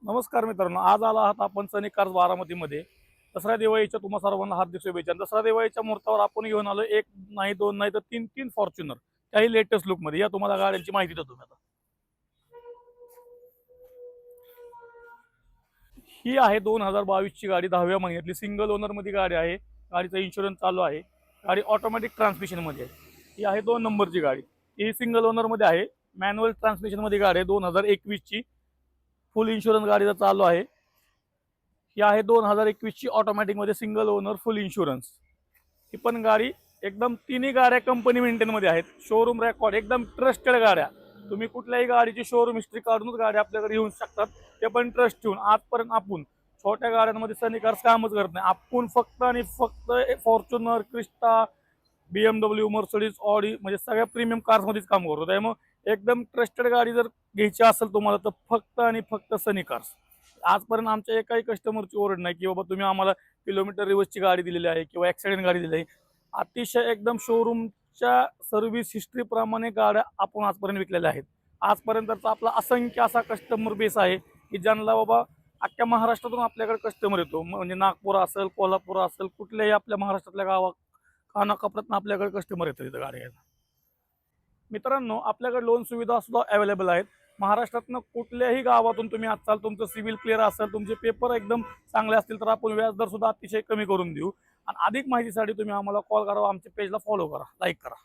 नमस्कार मित्रांनो, आज आला आहात आपण सनी कार्स बारामतीमध्ये. दसरा दिवाळीच्या तुम्हा सर्वांना हार्दिक शुभेच्छा. दसरा दिवाळीच्या मुहूर्तावर आपण घेऊन आलो एक नाही दोन नाही तर तीन तीन फॉर्च्युनर, काही लेटेस्ट लुकमध्ये. या तुम्हाला गाड्यांची माहिती देतो मी आता. ही आहे 2022 ची गाडी, 10व्या महिन्यातली सिंगल ओनर मध्ये गाडी आहे. गाडीचा इन्शुरन्स चालू आहे. गाडी ऑटोमॅटिक ट्रान्समिशन मध्ये आहे. ही आहे 2 नंबरची गाडी. ही सिंगल ओनर मध्ये आहे. मॅन्युअल ट्रान्समिशन मध्ये गाडी आहे. 2021 ची फुल इन्शुरन्स गाडीचा चालू आहे. ही आहे 2021 ची ऑटोमॅटिक मध्ये सिंगल ओनर फुल इन्शुरन्स. ही पण गाडी एकदम तिन्ही गाड्या कंपनी मेंटेन मध्ये आहेत. शोरूम रेकॉर्ड, एकदम ट्रस्टेड गाड्या. तुम्ही कुठल्याही गाडीची शोरूम हिस्ट्री काढूनच गाडी आपल्याकडे येऊ शकतात. ते पण ट्रस्ट ठेवून. आजपर्यंत आपण छोट्या गाड्यांमध्ये सनी कार्स कामच करत नाही. आपण फक्त आणि फक्त Fortuner, Crysta, BMW, Mercedes, Audi म्हणजे सगळ्या प्रीमियम कार्स मध्येच काम करतो. त्यामुळे एकदम ट्रस्टेड गाडी जर घ्यायची असेल तुम्हाला तर फक्त आणि फक्त सनी कार्स. आजपर्यंत आमच्या एकाही कस्टमरची ओरड नाही की बाबा तुम्ही आम्हाला किलोमीटर रिवर्सची गाडी दिलेली आहे किंवा ऍक्सिडेंट गाडी दिली आहे. अतिशय एकदम शोरूमच्या सर्व्हिस हिस्ट्री प्रमाणे गाड्या आपण आजपर्यंत विकलेल्या आहेत. आजपर्यंतचा आपला असंख्य असा कस्टमर बेस आहे की ज्यांना बाबा अख्ख्या महाराष्ट्रातून आपल्याकडे कस्टमर येतो. म्हणजे नागपूर असेल, कोल्हापूर असेल, कुठल्याही आपल्या महाराष्ट्रातल्या गावा कानाकोपऱ्यातून आपल्याकडे कस्टमर येतात इथं गाडी घ्यायला. मित्रांनो, आपल्याकडे लोन सुविधा सुद्धा अवेलेबल आहेत. महाराष्ट्रातनं कुठल्याही गावातून तुम्ही आजकाल तुमचं सिव्हिल क्लिअर असेल, तुमचे पेपर एकदम चांगले असतील तर आपण व्याजदर सुद्धा अतिशय कमी करून देऊ. आणि अधिक माहितीसाठी तुम्ही आम्हाला कॉल करा, आमच्या पेजला फॉलो करा, लाईक करा.